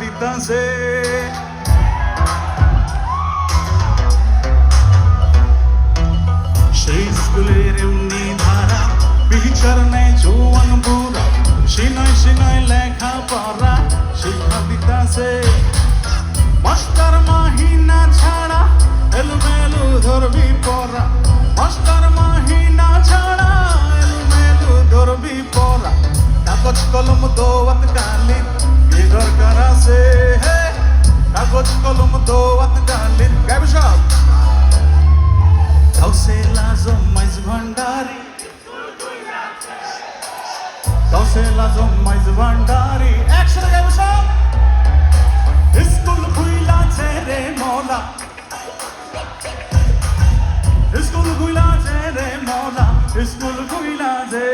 দিতাছে সেই স্কুলের এমনি ধারা বিচার নেই জোয়ান বুড়া সিনয় সিনয় লেখা পড়া শিক্ষা দিতাছে মাস্টার মাহিনা ছাড়া এলোমেলো ধরবি পড়া মাস্টার মাহিনা ছাড়া এলোমেলো ধরবি পড়া কাগজ কলম দোয়াত কালির কি দরকার আছে হে কাগজ কলম দোয়াত কালির গাইব সব কাউসেল আজম মাইজ ভান্ডারি কাউসেল আজম মাইজ ভান্ডারি একসাথে গাইব সব স্কুল খুইলাছে রে মোলা স্কুল খুইলাছে রে মোলা স্কুল খুইলাছে